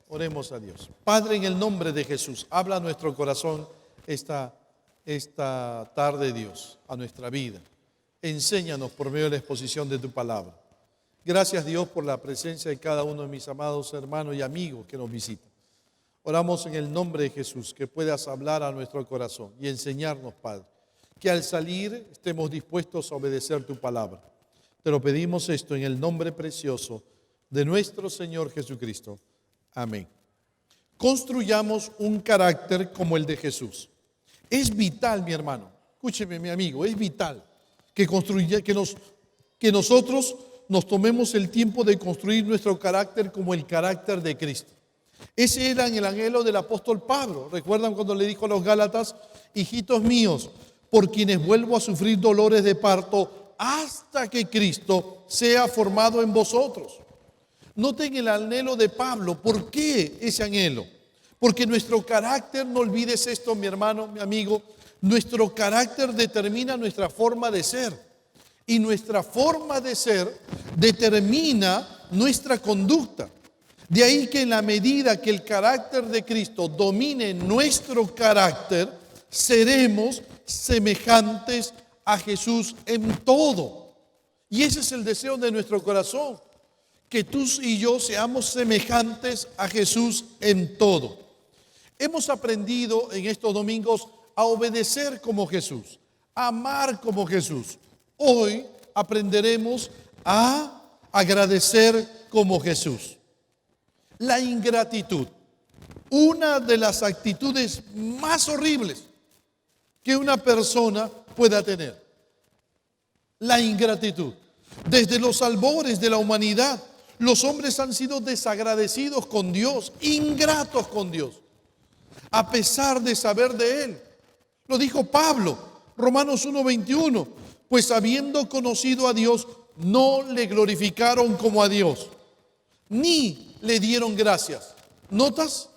Oremos a Dios. Padre, en el nombre de Jesús, habla a nuestro corazón esta tarde, Dios, a nuestra vida. Enséñanos por medio de la exposición de tu palabra. Gracias, Dios, por la presencia de cada uno de mis amados hermanos y amigos que nos visitan. Oramos en el nombre de Jesús, que puedas hablar a nuestro corazón y enseñarnos, Padre, que al salir estemos dispuestos a obedecer tu palabra. Te lo pedimos esto en el nombre precioso de nuestro Señor Jesucristo. Amén. Construyamos un carácter como el de Jesús. Es vital, mi hermano, escúcheme, mi amigo, es vital que nosotros nos tomemos el tiempo de construir nuestro carácter como el carácter de Cristo. Ese era el anhelo del apóstol Pablo. ¿Recuerdan cuando le dijo a los Gálatas: hijitos míos, por quienes vuelvo a sufrir dolores de parto hasta que Cristo sea formado en vosotros? Noten el anhelo de Pablo. ¿Por qué ese anhelo? Porque nuestro carácter, no olvides esto, mi hermano, mi amigo, nuestro carácter determina nuestra forma de ser. Y nuestra forma de ser determina nuestra conducta. De ahí que en la medida que el carácter de Cristo domine nuestro carácter, seremos semejantes a Jesús en todo. Y ese es el deseo de nuestro corazón, que tú y yo seamos semejantes a Jesús en todo. Hemos aprendido en estos domingos a obedecer como Jesús, a amar como Jesús. Hoy aprenderemos a agradecer como Jesús. La ingratitud, una de las actitudes más horribles que una persona pueda tener. La ingratitud. Desde los albores de la humanidad, los hombres han sido desagradecidos con Dios, ingratos con Dios, a pesar de saber de Él. Lo dijo Pablo, Romanos 1:21, pues habiendo conocido a Dios, no le glorificaron como a Dios, ni le dieron gracias. ¿Notas?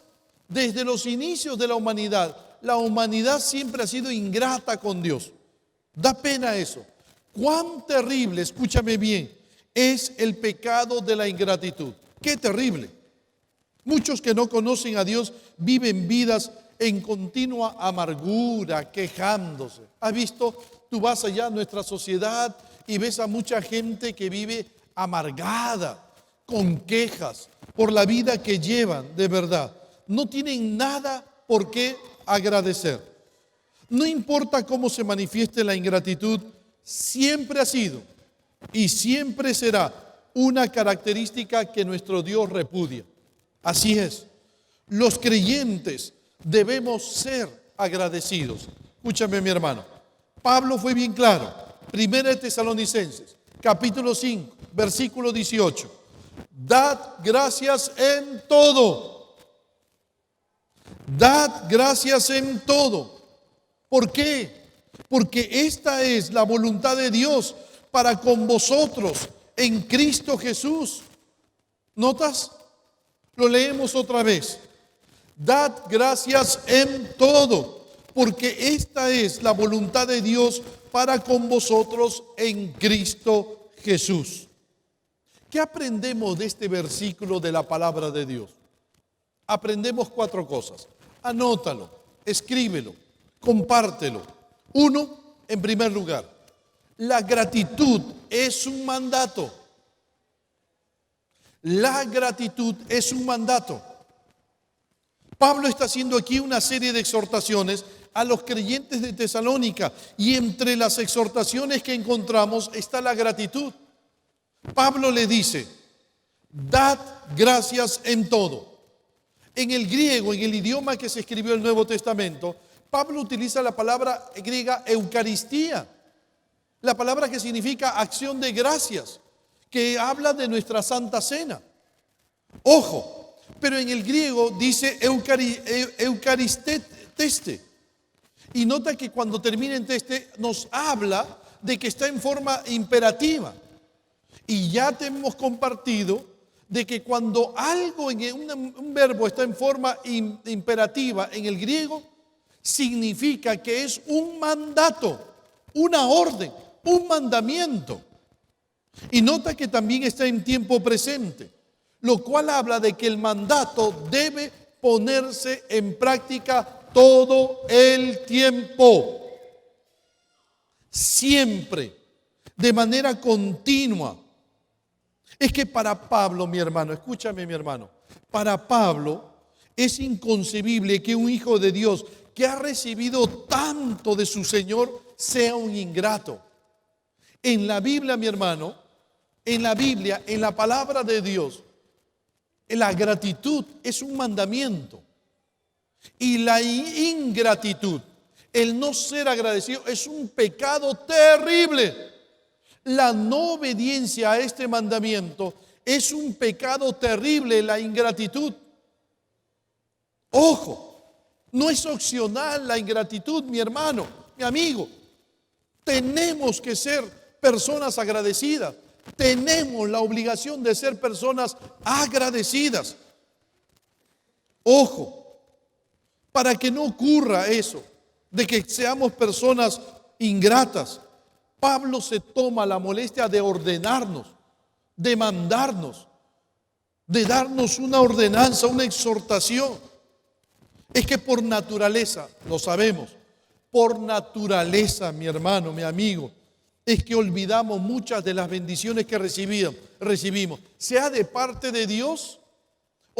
Desde los inicios de la humanidad siempre ha sido ingrata con Dios. Da pena eso. Cuán terrible, escúchame bien, es el pecado de la ingratitud. Qué terrible. Muchos que no conocen a Dios viven vidas en continua amargura, quejándose. ¿Has visto? Tú vas allá a nuestra sociedad y ves a mucha gente que vive amargada, con quejas por la vida que llevan, de verdad. No tienen nada por qué agradecer. No importa cómo se manifieste la ingratitud, siempre ha sido y siempre será una característica que nuestro Dios repudia. Así es. Los creyentes debemos ser agradecidos. Escúchame, mi hermano. Pablo fue bien claro. Primera de Tesalonicenses, capítulo 5, versículo 18. Dad gracias en todo. Dad gracias en todo. ¿Por qué? Porque esta es la voluntad de Dios para con vosotros en Cristo Jesús. ¿Notas? Lo leemos otra vez. Dad gracias en todo, porque esta es la voluntad de Dios para con vosotros en Cristo Jesús. ¿Qué aprendemos de este versículo de la palabra de Dios? Aprendemos 4 cosas. Anótalo, escríbelo, compártelo. 1, en primer lugar, la gratitud es un mandato. La gratitud es un mandato. Pablo está haciendo aquí una serie de exhortaciones a los creyentes de Tesalónica, y entre las exhortaciones que encontramos está la gratitud. Pablo le dice: dad gracias en todo. En el griego, en el idioma que se escribió el Nuevo Testamento, Pablo utiliza la palabra griega eucaristía, la palabra que significa acción de gracias, que habla de nuestra Santa Cena. Ojo, pero en el griego dice eucaristeste. Y nota que cuando termina en teste nos habla de que está en forma imperativa. Y ya te hemos compartido de que cuando algo, en un verbo está en forma imperativa en el griego, significa que es un mandato, una orden, un mandamiento. Y nota que también está en tiempo presente. lo cual habla de que el mandato debe ponerse en práctica todo el tiempo, siempre, de manera continua. Es que para Pablo, mi hermano, escúchame mi hermano, para Pablo es inconcebible que un hijo de Dios que ha recibido tanto de su Señor sea un ingrato. En la Biblia, mi hermano, en la Biblia, en la palabra de Dios, la gratitud es un mandamiento. Y la ingratitud, el no ser agradecido, es un pecado terrible. La no obediencia a este mandamiento es un pecado terrible, la ingratitud. Ojo, no es opcional la ingratitud, mi hermano, mi amigo. Tenemos que ser personas agradecidas. Tenemos la obligación de ser personas agradecidas. Ojo, para que no ocurra eso, de que seamos personas ingratas. Pablo se toma la molestia de ordenarnos, de mandarnos, de darnos una ordenanza, una exhortación. Es que por naturaleza, lo sabemos, por naturaleza, mi hermano, mi amigo, es que olvidamos muchas de las bendiciones que recibimos, sea de parte de Dios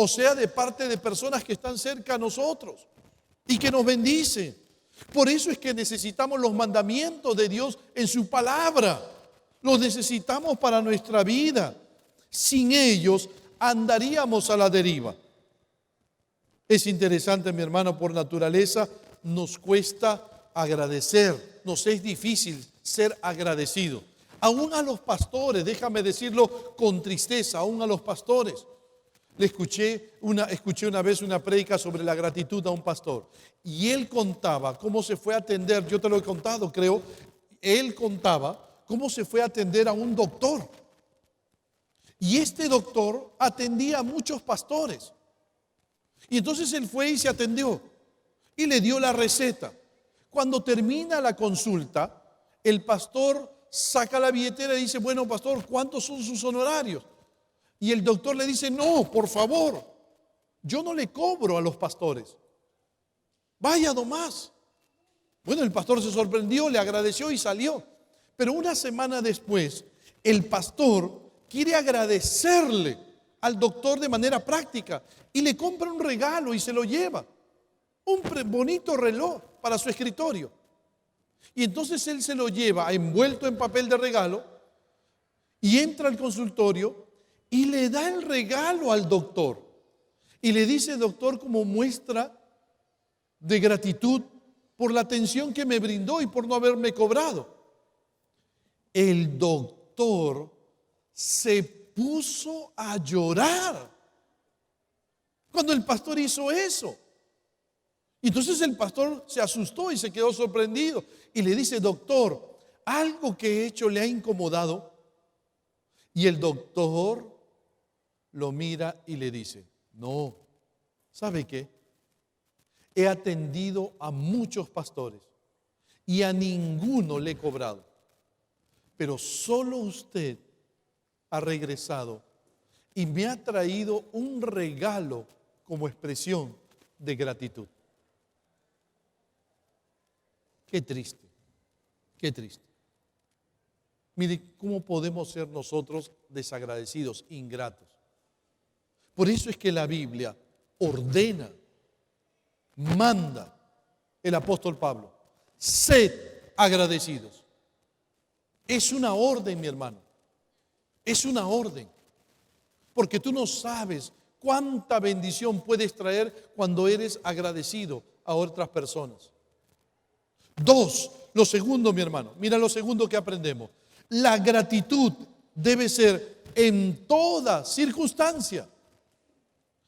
o sea de parte de personas que están cerca a nosotros y que nos bendicen. Por eso es que necesitamos los mandamientos de Dios en su palabra. Los necesitamos para nuestra vida. Sin ellos andaríamos a la deriva. Es interesante, mi hermano, por naturaleza nos cuesta agradecer. Nos es difícil ser agradecido. Aún a los pastores, déjame decirlo con tristeza, aún a los pastores. Escuché una vez una prédica sobre la gratitud a un pastor y él contaba cómo se fue a atender, yo te lo he contado creo, él contaba cómo se fue a atender a un doctor y este doctor atendía a muchos pastores y entonces él fue y se atendió y le dio la receta. Cuando termina la consulta, el pastor saca la billetera y dice, bueno pastor, ¿cuántos son sus honorarios? Y el doctor le dice, no, por favor, yo no le cobro a los pastores. Vaya nomás. Bueno, el pastor se sorprendió, le agradeció y salió. Pero una semana después, el pastor quiere agradecerle al doctor de manera práctica y le compra un regalo y se lo lleva. Un bonito reloj para su escritorio. Y entonces él se lo lleva envuelto en papel de regalo y entra al consultorio y le da el regalo al doctor. Y le dice, doctor, como muestra de gratitud por la atención que me brindó y por no haberme cobrado. El doctor se puso a llorar cuando el pastor hizo eso. Y entonces el pastor se asustó y se quedó sorprendido. Y le dice, doctor, ¿algo que he hecho le ha incomodado? Y el doctor lo mira y le dice, no, ¿sabe qué? He atendido a muchos pastores y a ninguno le he cobrado, pero solo usted ha regresado y me ha traído un regalo como expresión de gratitud. Qué triste, qué triste. Mire, ¿cómo podemos ser nosotros desagradecidos, ingratos? Por eso es que la Biblia ordena, manda el apóstol Pablo, sed agradecidos. Es una orden, mi hermano, es una orden, porque tú no sabes cuánta bendición puedes traer cuando eres agradecido a otras personas. Dos, lo segundo, mi hermano, mira lo segundo que aprendemos. La gratitud debe ser en toda circunstancia.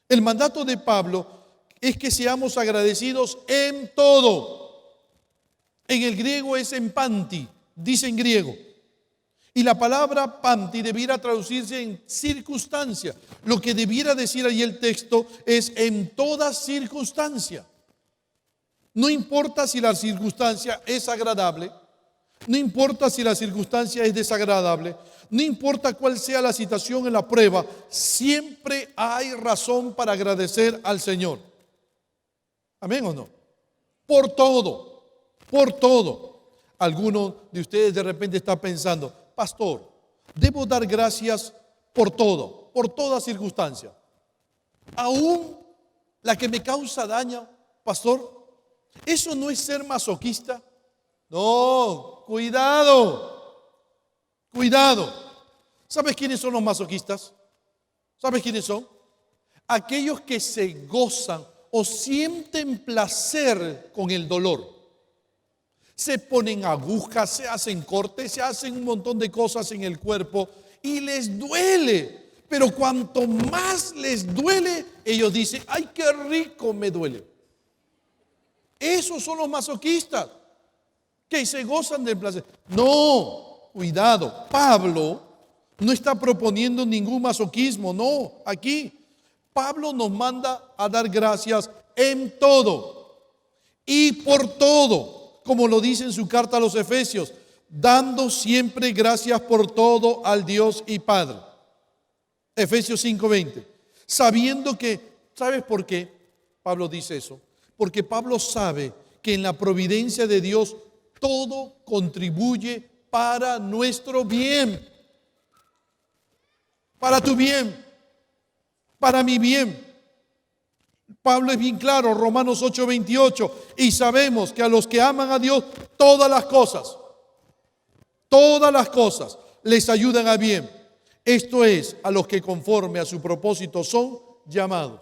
El mandato de Pablo es que seamos agradecidos en todo. En el griego es en panti, dice en griego. Y la palabra panti debiera traducirse en circunstancia. Lo que debiera decir ahí el texto es en toda circunstancia. No importa si la circunstancia es agradable, No importa si la circunstancia es desagradable, no importa cuál sea la situación en la prueba, siempre hay razón para agradecer al Señor. ¿Amén o no? Por todo, por todo. Algunos de ustedes de repente están pensando, pastor, debo dar gracias por todo, por toda circunstancia. Aún la que me causa daño, pastor, ¿eso no es ser masoquista? No, cuidado, cuidado. ¿Sabes quiénes son los masoquistas? ¿Sabes quiénes son? Aquellos que se gozan o sienten placer con el dolor. Se ponen agujas, se hacen cortes, se hacen un montón de cosas en el cuerpo y les duele. Pero cuanto más les duele, ellos dicen, ¡ay, qué rico me duele! Esos son los masoquistas que se gozan del placer. No, cuidado, Pablo no está proponiendo ningún masoquismo, no, aquí Pablo nos manda a dar gracias en todo y por todo, como lo dice en su carta a los Efesios, dando siempre gracias por todo al Dios y Padre. Efesios 5:20. Sabiendo que, ¿sabes por qué Pablo dice eso? Porque Pablo sabe que en la providencia de Dios todo contribuye para nuestro bien. Para tu bien, para mi bien. Pablo es bien claro, Romanos 8:28, y sabemos que a los que aman a Dios, todas las cosas les ayudan a bien. Esto es, a los que conforme a su propósito son llamados.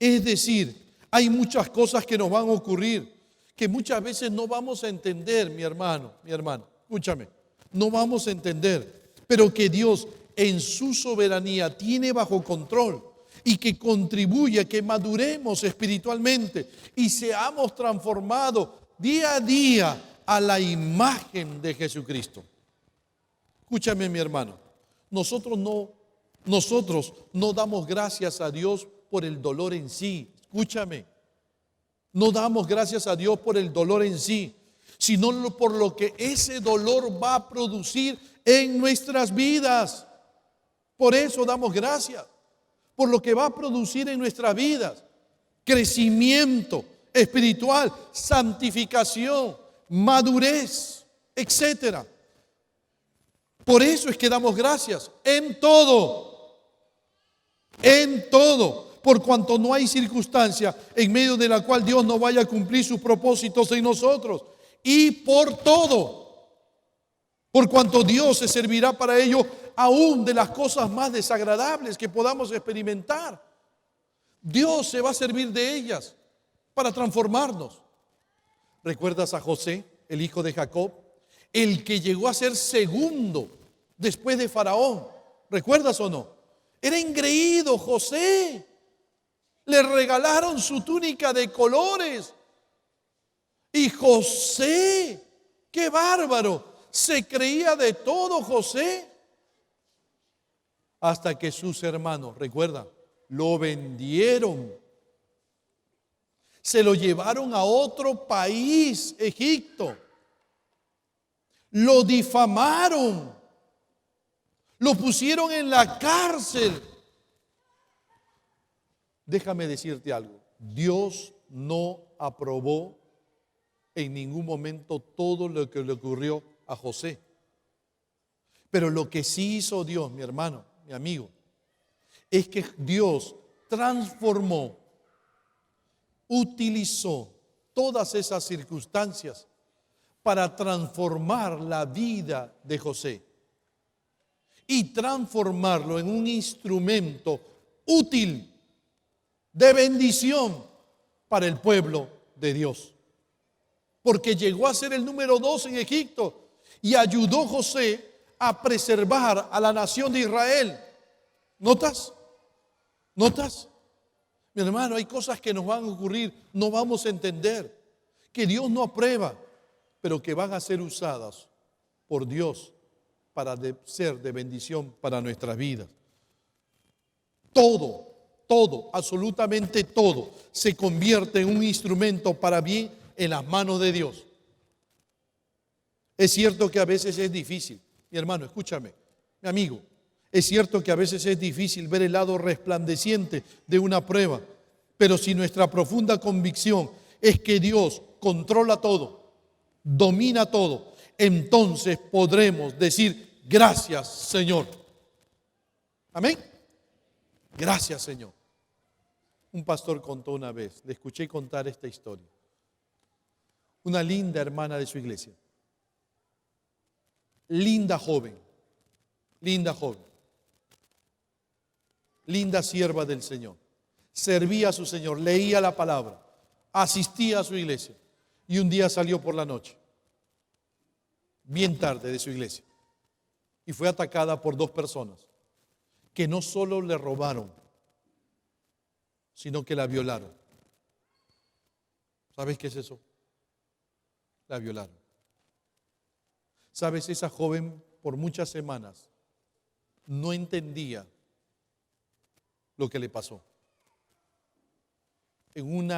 Es decir, hay muchas cosas que nos van a ocurrir, que muchas veces no vamos a entender, mi hermano, escúchame, no vamos a entender, pero que Dios en su soberanía tiene bajo control y que contribuye a que maduremos espiritualmente y seamos transformados día a día a la imagen de Jesucristo. Escúchame, mi hermano, nosotros no damos gracias a Dios por el dolor en sí. Escúchame, no damos gracias a Dios por el dolor en sí, sino por lo que ese dolor va a producir en nuestras vidas. Por eso damos gracias, por lo que va a producir en nuestras vidas. Crecimiento espiritual, santificación, madurez, etcétera. Por eso es que damos gracias en todo, por cuanto no hay circunstancia en medio de la cual Dios no vaya a cumplir sus propósitos en nosotros. Y por todo, por cuanto Dios se servirá para ello aún de las cosas más desagradables que podamos experimentar. Dios se va a servir de ellas para transformarnos. ¿Recuerdas a José, el hijo de Jacob? El que llegó a ser segundo después de Faraón. ¿Recuerdas o no? Era engreído José. Le regalaron su túnica de colores. Y José, qué bárbaro, se creía de todo José. Hasta que sus hermanos, recuerda, lo vendieron. Se lo llevaron a otro país, Egipto. Lo difamaron. Lo pusieron en la cárcel. Déjame decirte algo. Dios no aprobó en ningún momento todo lo que le ocurrió a José. Pero lo que sí hizo Dios, mi hermano, mi amigo, es que Dios transformó, utilizó todas esas circunstancias para transformar la vida de José y transformarlo en un instrumento útil de bendición para el pueblo de Dios. Porque llegó a ser el número 2 en Egipto y ayudó José a preservar a la nación de Israel. ¿Notas? ¿Notas? Mi hermano, hay cosas que nos van a ocurrir, no vamos a entender, que Dios no aprueba, pero que van a ser usadas por Dios para ser de bendición para nuestras vidas. Todo, absolutamente todo, se convierte en un instrumento para bien en las manos de Dios. Es cierto que a veces es difícil. Mi hermano, escúchame, mi amigo. Es cierto que a veces es difícil ver el lado resplandeciente de una prueba. Pero si nuestra profunda convicción es que Dios controla todo, domina todo, entonces podremos decir gracias, Señor. Amén. Gracias, Señor. Un pastor contó una vez, le escuché contar esta historia. Una linda hermana de su iglesia. Linda joven. Linda joven. Linda sierva del Señor. Servía a su Señor, leía la palabra, asistía a su iglesia. Y un día salió por la noche, bien tarde de su iglesia. Y fue atacada por dos personas que no solo le robaron, sino que la violaron. ¿Sabes qué es eso? La violaron. ¿Sabes? Esa joven por muchas semanas no entendía lo que le pasó. En un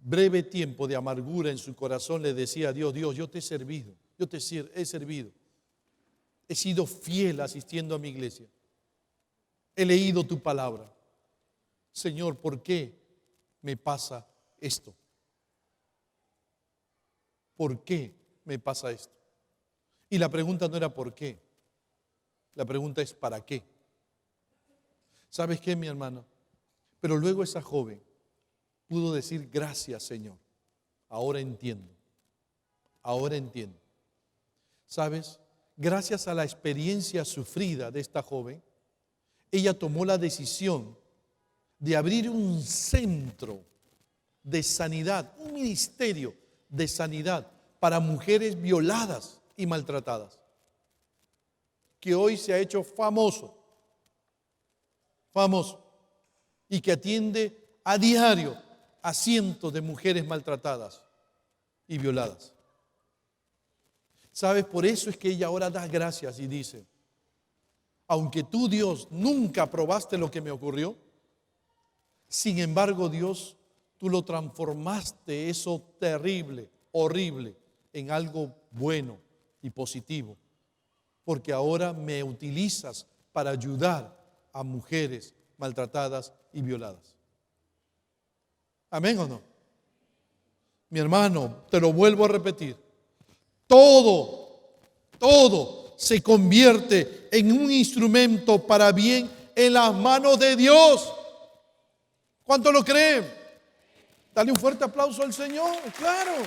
breve tiempo de amargura en su corazón le decía a Dios: Dios, yo te he servido, he servido. He sido fiel asistiendo a mi iglesia. He leído tu palabra. Señor, ¿por qué me pasa esto? ¿Por qué me pasa esto? Y la pregunta no era por qué. La pregunta es ¿para qué? ¿Sabes qué, mi hermano? Pero luego esa joven pudo decir: gracias, Señor. Ahora entiendo. Ahora entiendo. ¿Sabes? Gracias a la experiencia sufrida de esta joven, ella tomó la decisión de abrir un centro de sanidad, un ministerio de sanidad para mujeres violadas y maltratadas, que hoy se ha hecho famoso, y que atiende a diario a cientos de mujeres maltratadas y violadas. ¿Sabes? Por eso es que ella ahora da gracias y dice: aunque tú, Dios, nunca aprobaste lo que me ocurrió, sin embargo, Dios, tú lo transformaste, eso terrible, horrible, en algo bueno y positivo, porque ahora me utilizas para ayudar a mujeres maltratadas y violadas. ¿Amén o no? Mi hermano, te lo vuelvo a repetir. Todo se convierte en un instrumento para bien en las manos de Dios. ¿Cuánto lo creen? Dale un fuerte aplauso al Señor, claro.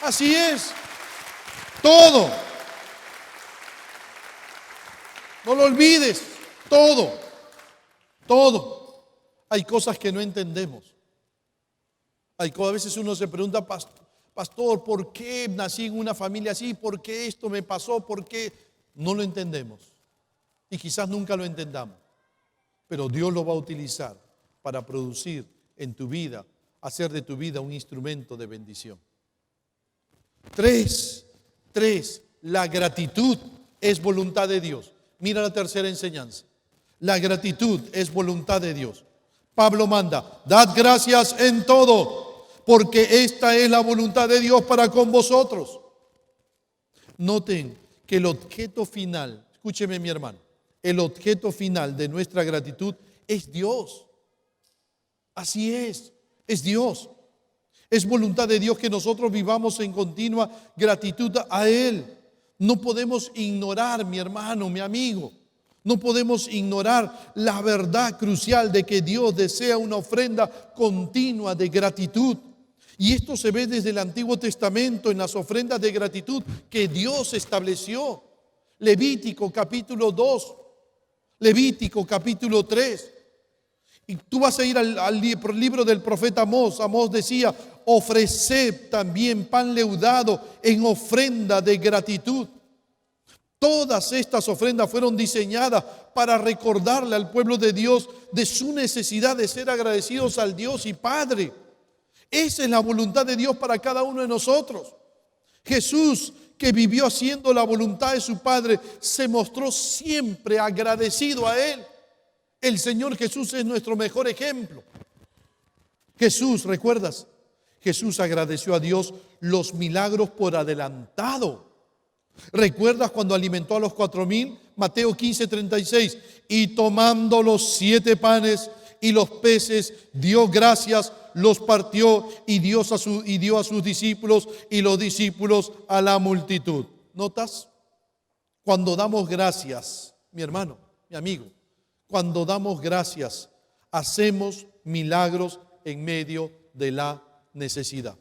Así es. Todo. No lo olvides. Todo. Hay cosas que no entendemos. A veces uno se pregunta: pastor, ¿por qué nací en una familia así? ¿Por qué esto me pasó? ¿Por qué? No lo entendemos. Y quizás nunca lo entendamos. Pero Dios lo va a utilizar para producir en tu vida, hacer de tu vida un instrumento de bendición. 3, la gratitud es voluntad de Dios. Mira la tercera enseñanza. La gratitud es voluntad de Dios. Pablo manda: dad gracias en todo, porque esta es la voluntad de Dios para con vosotros. Noten que el objeto final, escúcheme mi hermano, el objeto final de nuestra gratitud es Dios. Así es Dios. Es voluntad de Dios que nosotros vivamos en continua gratitud a Él. No podemos ignorar, mi hermano, mi amigo, no podemos ignorar la verdad crucial de que Dios desea una ofrenda continua de gratitud. Y esto se ve desde el Antiguo Testamento en las ofrendas de gratitud que Dios estableció. Levítico capítulo 2, Levítico capítulo 3. Y tú vas a ir al libro del profeta Amós. Amós decía: ofreced también pan leudado en ofrenda de gratitud. Todas estas ofrendas fueron diseñadas para recordarle al pueblo de Dios de su necesidad de ser agradecidos al Dios y Padre. Esa es la voluntad de Dios para cada uno de nosotros. Jesús, que vivió haciendo la voluntad de su Padre, se mostró siempre agradecido a Él. El Señor Jesús es nuestro mejor ejemplo. Jesús, ¿recuerdas? Jesús agradeció a Dios los milagros por adelantado. ¿Recuerdas cuando alimentó a los 4,000? Mateo 15:36. Y tomando los 7 panes y los peces, dio gracias, los partió y dio a sus discípulos, y los discípulos a la multitud. ¿Notas? Cuando damos gracias, mi hermano, mi amigo, cuando damos gracias, hacemos milagros en medio de la necesidad.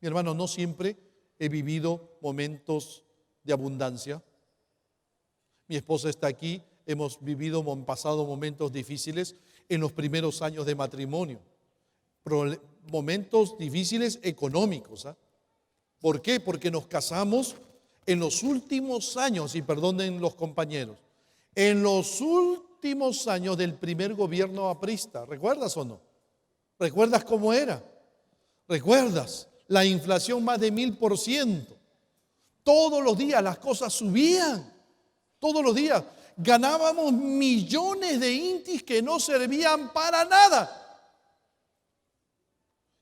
Mi hermano, no siempre he vivido momentos de abundancia. Mi esposa está aquí, hemos pasado momentos difíciles en los primeros años de matrimonio. Momentos difíciles económicos. ¿Por qué? Porque nos casamos en los últimos años, y perdonen los compañeros, en los últimos años del primer gobierno aprista. ¿Recuerdas o no? ¿Recuerdas cómo era? ¿Recuerdas? La inflación más de 1000%. Todos los días las cosas subían. Todos los días ganábamos millones de intis que no servían para nada.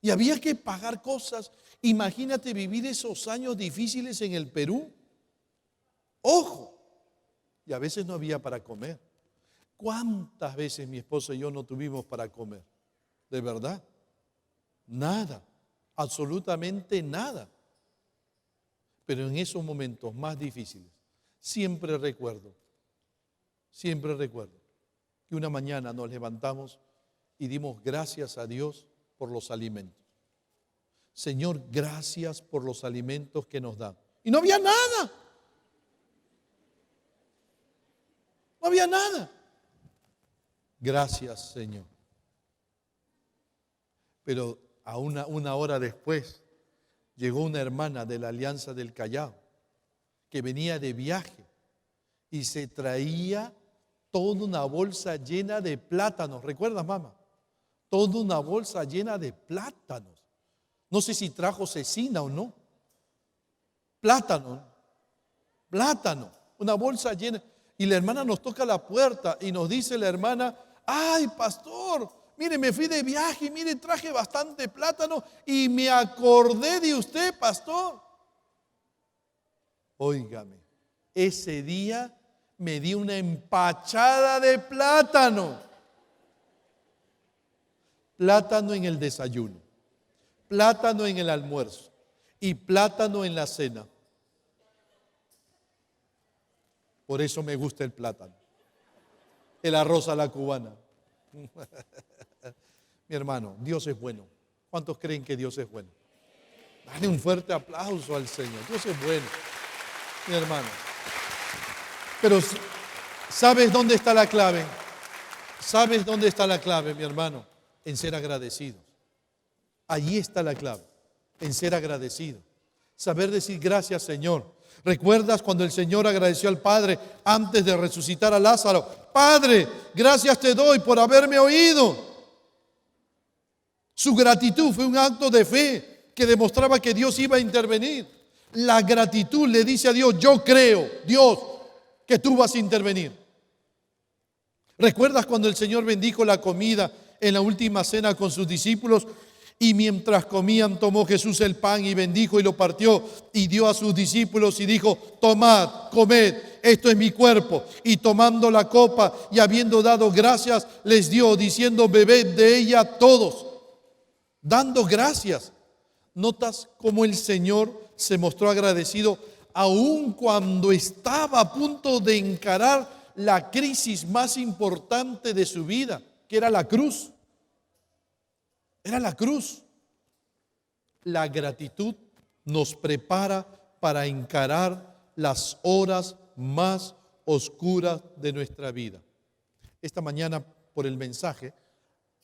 Y había que pagar cosas. Imagínate vivir esos años difíciles en el Perú. Ojo. Y a veces no había para comer. ¿Cuántas veces mi esposa y yo no tuvimos para comer? ¿De verdad? Nada. Absolutamente nada. Pero en esos momentos más difíciles, siempre recuerdo que una mañana nos levantamos y dimos gracias a Dios por los alimentos. Señor, gracias por los alimentos que nos dan. Y no había nada. No había nada. Gracias, Señor. Pero a una hora después llegó una hermana de la Alianza del Callao que venía de viaje y se traía toda una bolsa llena de plátanos. ¿Recuerdas, mamá? Toda una bolsa llena de plátanos. No sé si trajo cecina o no. Plátano, una bolsa llena. Y la hermana nos toca la puerta y nos dice la hermana: ay, pastor, mire, me fui de viaje, mire, traje bastante plátano y me acordé de usted, pastor. Óigame, ese día me di una empachada de plátano. Plátano en el desayuno, plátano en el almuerzo y plátano en la cena. Por eso me gusta el plátano. El arroz a la cubana. Mi hermano, Dios es bueno. ¿Cuántos creen que Dios es bueno? Dale un fuerte aplauso al Señor. Dios es bueno, mi hermano. Pero ¿sabes dónde está la clave? ¿Sabes dónde está la clave, mi hermano? En ser agradecidos. Allí está la clave, en ser agradecido. Saber decir gracias, Señor. ¿Recuerdas cuando el Señor agradeció al Padre antes de resucitar a Lázaro? Padre, gracias te doy por haberme oído. Su gratitud fue un acto de fe que demostraba que Dios iba a intervenir. La gratitud le dice a Dios: yo creo, Dios, que tú vas a intervenir. ¿Recuerdas cuando el Señor bendijo la comida en la última cena con sus discípulos? Y mientras comían, tomó Jesús el pan y bendijo y lo partió y dio a sus discípulos y dijo: tomad, comed, esto es mi cuerpo. Y tomando la copa y habiendo dado gracias, les dio, diciendo: bebed de ella todos. Dando gracias. ¿Notas cómo el Señor se mostró agradecido aun cuando estaba a punto de encarar la crisis más importante de su vida, que era la cruz? Era la cruz. La gratitud nos prepara para encarar las horas más oscuras de nuestra vida. Esta mañana, por el mensaje,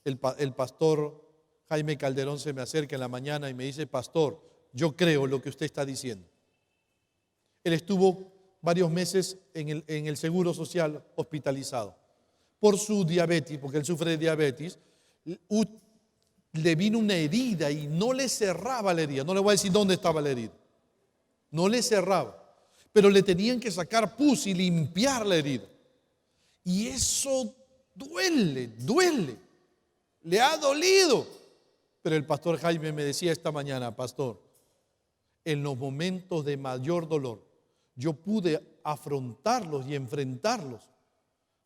el pastor Jaime Calderón se me acerca en la mañana y me dice: pastor, yo creo lo que usted está diciendo. Él estuvo varios meses en el Seguro Social hospitalizado por su diabetes, porque él sufre de diabetes. Le vino una herida y no le cerraba la herida. No le voy a decir dónde estaba la herida. No le cerraba. Pero le tenían que sacar pus y limpiar la herida. Y eso duele. le ha dolido. Pero el pastor Jaime me decía esta mañana, pastor, en los momentos de mayor dolor, yo pude afrontarlos y enfrentarlos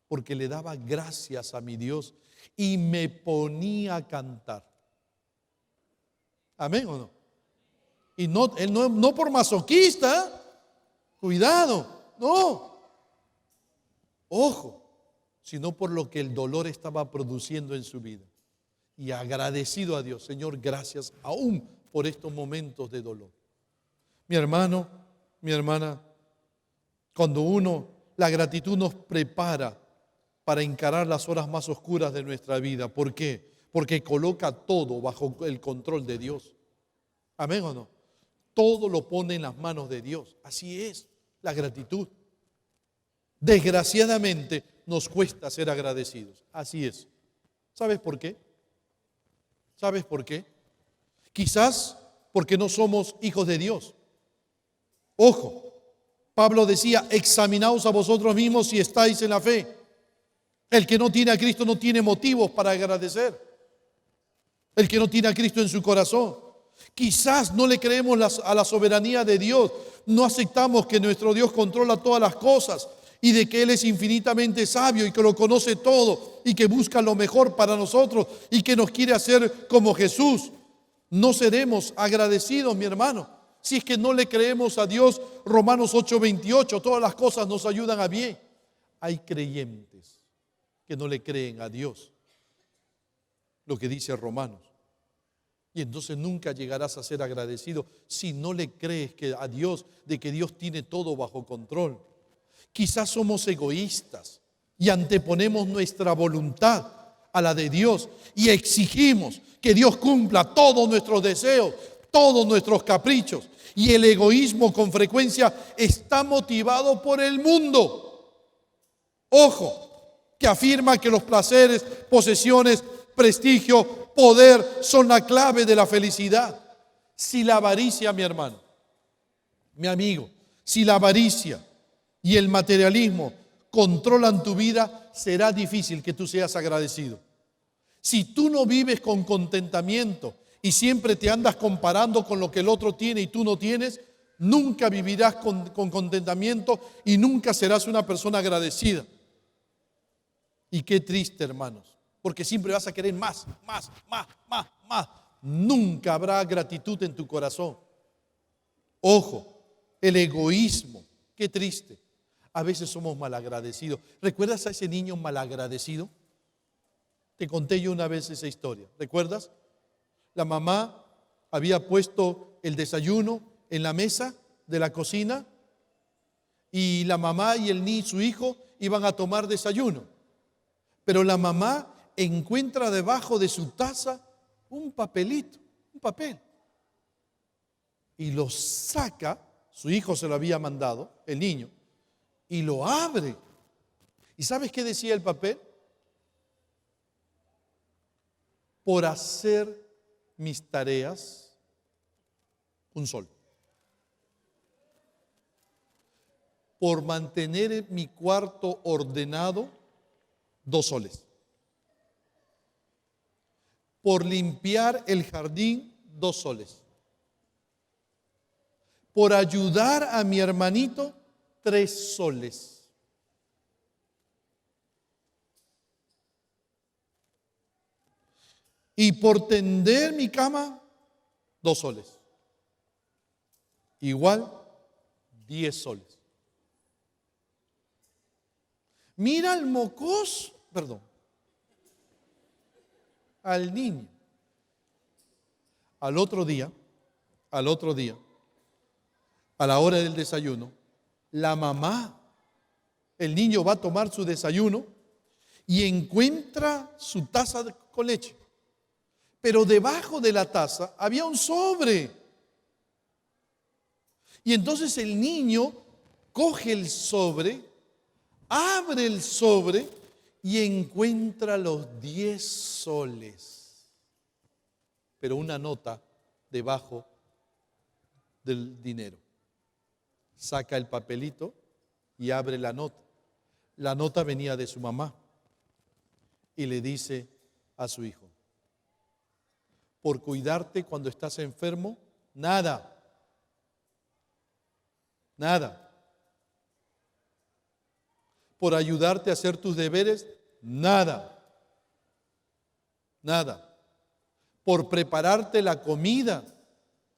porque le daba gracias a mi Dios y me ponía a cantar. ¿Amén o no? Y no por masoquista, cuidado, no. Ojo, sino por lo que el dolor estaba produciendo en su vida. Y agradecido a Dios, Señor, gracias aún por estos momentos de dolor. Mi hermano, mi hermana, cuando la gratitud nos prepara para encarar las horas más oscuras de nuestra vida. ¿Por qué? Porque coloca todo bajo el control de Dios. ¿Amén o no? Todo lo pone en las manos de Dios. Así es la gratitud. Desgraciadamente nos cuesta ser agradecidos. Así es. ¿Sabes por qué? ¿Sabes por qué? Quizás porque no somos hijos de Dios. Ojo, Pablo decía, examinaos a vosotros mismos si estáis en la fe. El que no tiene a Cristo no tiene motivos para agradecer. El que no tiene a Cristo en su corazón. Quizás no le creemos a la soberanía de Dios. No aceptamos que nuestro Dios controla todas las cosas y de que Él es infinitamente sabio y que lo conoce todo y que busca lo mejor para nosotros y que nos quiere hacer como Jesús. No seremos agradecidos, mi hermano, si es que no le creemos a Dios. Romanos 8:28, todas las cosas nos ayudan a bien. Hay creyentes que no le creen a Dios, lo que dice Romanos. Y entonces nunca llegarás a ser agradecido si no le crees a Dios, de que Dios tiene todo bajo control. Quizás somos egoístas y anteponemos nuestra voluntad a la de Dios y exigimos que Dios cumpla todos nuestros deseos, todos nuestros caprichos. Y el egoísmo con frecuencia está motivado por el mundo. Ojo, que afirma que los placeres, posesiones, prestigio, poder son la clave de la felicidad. Si la avaricia, mi hermano, mi amigo, si la avaricia y el materialismo controlan tu vida, será difícil que tú seas agradecido. Si tú no vives con contentamiento y siempre te andas comparando con lo que el otro tiene y tú no tienes, nunca vivirás con contentamiento y nunca serás una persona agradecida. Y qué triste, hermanos, porque siempre vas a querer más. Nunca habrá gratitud en tu corazón. Ojo, el egoísmo, qué triste. A veces somos malagradecidos. ¿Recuerdas a ese niño malagradecido? Te conté yo una vez esa historia. ¿Recuerdas? La mamá había puesto el desayuno en la mesa de la cocina y la mamá y su hijo iban a tomar desayuno. Pero la mamá encuentra debajo de su taza un papelito, un papel. Y lo saca, su hijo se lo había mandado, el niño, y lo abre. ¿Y sabes qué decía el papel? Por hacer mis tareas, un sol. Por mantener mi cuarto ordenado, 2 soles. Por limpiar el jardín, 2 soles. Por ayudar a mi hermanito, 3 soles. Y por tender mi cama, 2 soles. Igual, 10 soles. Mira al mocoso, al niño. Al otro día, a la hora del desayuno, la mamá, el niño va a tomar su desayuno y encuentra su taza con leche. Pero debajo de la taza había un sobre. Y entonces el niño coge el sobre, abre el sobre y encuentra los 10 soles. Pero una nota debajo del dinero. Saca el papelito y abre la nota. La nota venía de su mamá y le dice a su hijo: por cuidarte cuando estás enfermo? Nada. Nada. Por ayudarte a hacer tus deberes, nada. Nada. Por prepararte la comida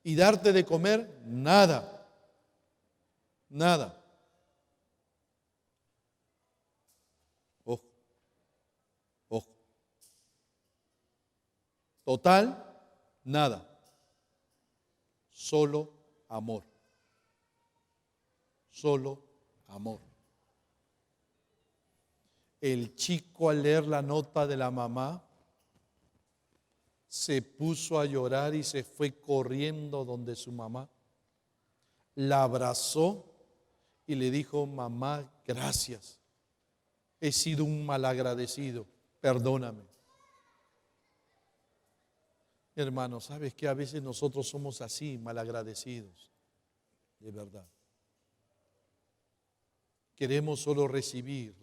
y darte de comer, nada. Nada. Ojo. Ojo. Total, nada. Solo amor. Solo amor. El chico, al leer la nota de la mamá, se puso a llorar y se fue corriendo donde su mamá. La abrazó y le dijo: mamá, gracias. He sido un malagradecido, perdóname. Hermano, ¿sabes que a veces nosotros somos así, malagradecidos? De verdad. Queremos solo recibir,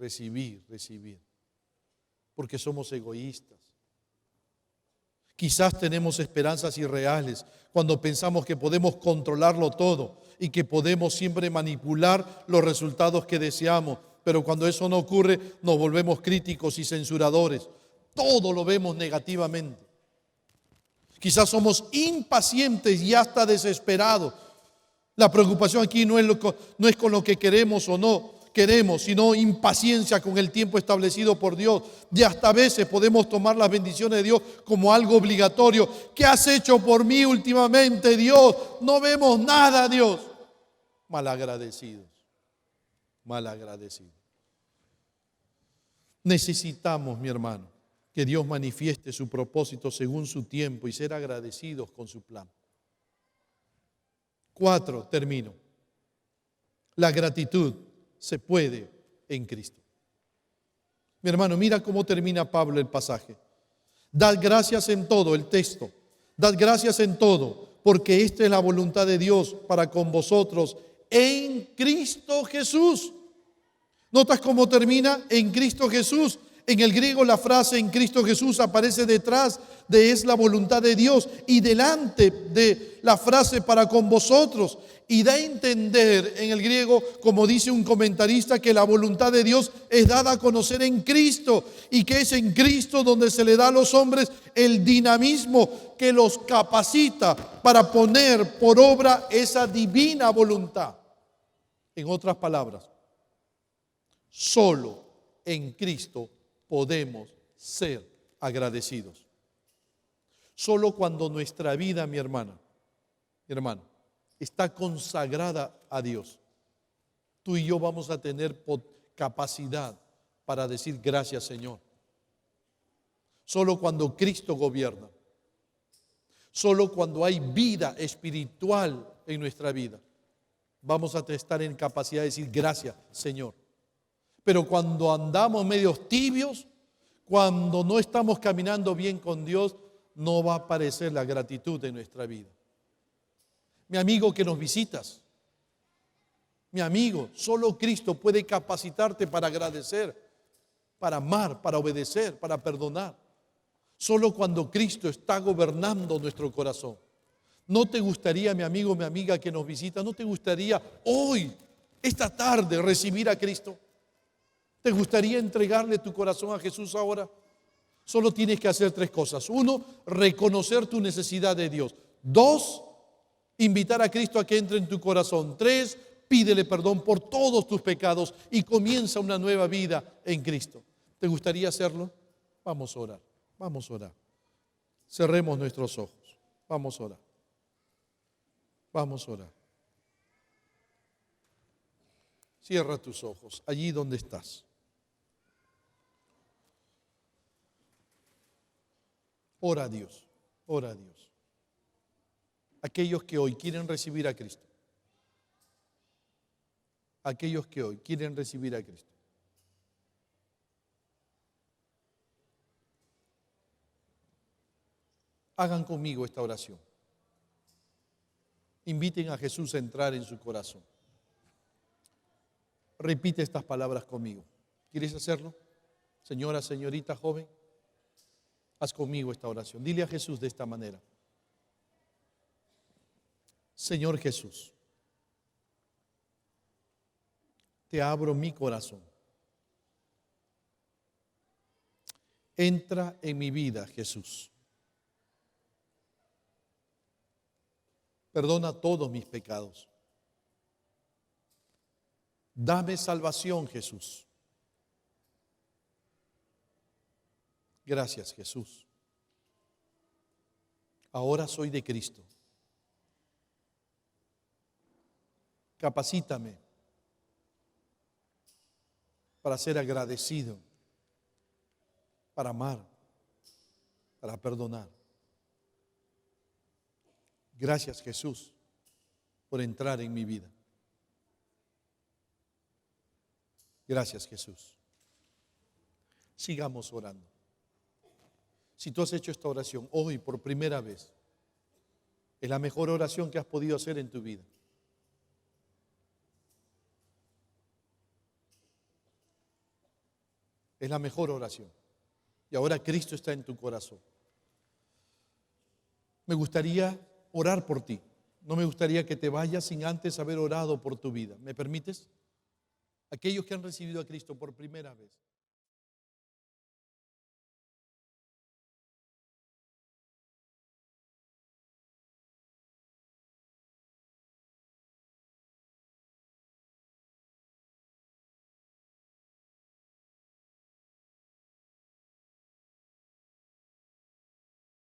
porque somos egoístas. Quizás tenemos esperanzas irreales cuando pensamos que podemos controlarlo todo y que podemos siempre manipular los resultados que deseamos, pero cuando eso no ocurre nos volvemos críticos y censuradores. Todo lo vemos negativamente. Quizás somos impacientes y hasta desesperados. La preocupación aquí no es con lo que queremos o no queremos, sino impaciencia con el tiempo establecido por Dios. Y hasta a veces podemos tomar las bendiciones de Dios como algo obligatorio. ¿Qué has hecho por mí últimamente, Dios? No vemos nada, Dios. Malagradecidos. Malagradecidos. Necesitamos, mi hermano, que Dios manifieste su propósito según su tiempo y ser agradecidos con su plan. 4, termino. La gratitud se puede en Cristo. Mi hermano, mira cómo termina Pablo el pasaje. Dad gracias en todo, el texto. Dad gracias en todo, porque esta es la voluntad de Dios para con vosotros en Cristo Jesús. ¿Notas cómo termina? En Cristo Jesús. En el griego la frase en Cristo Jesús aparece detrás de es la voluntad de Dios y delante de la frase para con vosotros. Y da a entender en el griego, como dice un comentarista, que la voluntad de Dios es dada a conocer en Cristo y que es en Cristo donde se le da a los hombres el dinamismo que los capacita para poner por obra esa divina voluntad. En otras palabras, solo en Cristo podemos ser agradecidos. Solo cuando nuestra vida, mi hermano, está consagrada a Dios, tú y yo vamos a tener capacidad para decir gracias, Señor. Solo cuando Cristo gobierna, solo cuando hay vida espiritual en nuestra vida, vamos a estar en capacidad de decir gracias, Señor. Pero cuando andamos medios tibios, cuando no estamos caminando bien con Dios, no va a aparecer la gratitud en nuestra vida. Mi amigo que nos visitas, mi amigo, solo Cristo puede capacitarte para agradecer, para amar, para obedecer, para perdonar. Solo cuando Cristo está gobernando nuestro corazón. ¿No te gustaría, mi amigo, mi amiga que nos visita, no te gustaría hoy, esta tarde, recibir a Cristo? ¿Te gustaría entregarle tu corazón a Jesús ahora? Solo tienes que hacer 3 cosas. 1, reconocer tu necesidad de Dios. 2, invitar a Cristo a que entre en tu corazón. 3, pídele perdón por todos tus pecados y comienza una nueva vida en Cristo. ¿Te gustaría hacerlo? Vamos a orar, vamos a orar. Cerremos nuestros ojos. Vamos a orar. Vamos a orar. Cierra tus ojos, allí donde estás. Ora a Dios, ora a Dios. Aquellos que hoy quieren recibir a Cristo. Aquellos que hoy quieren recibir a Cristo. Hagan conmigo esta oración. Inviten a Jesús a entrar en su corazón. Repite estas palabras conmigo. ¿Quieres hacerlo? Señora, señorita, joven, haz conmigo esta oración. Dile a Jesús de esta manera. Señor Jesús, te abro mi corazón. Entra en mi vida, Jesús. Perdona todos mis pecados. Dame salvación, Jesús. Gracias, Jesús. Ahora soy de Cristo. Capacítame para ser agradecido, para amar, para perdonar. Gracias, Jesús, por entrar en mi vida. Gracias, Jesús. Sigamos orando. Si tú has hecho esta oración hoy por primera vez, es la mejor oración que has podido hacer en tu vida. Es la mejor oración. Y ahora Cristo está en tu corazón. Me gustaría orar por ti. No me gustaría que te vayas sin antes haber orado por tu vida. ¿Me permites? Aquellos que han recibido a Cristo por primera vez.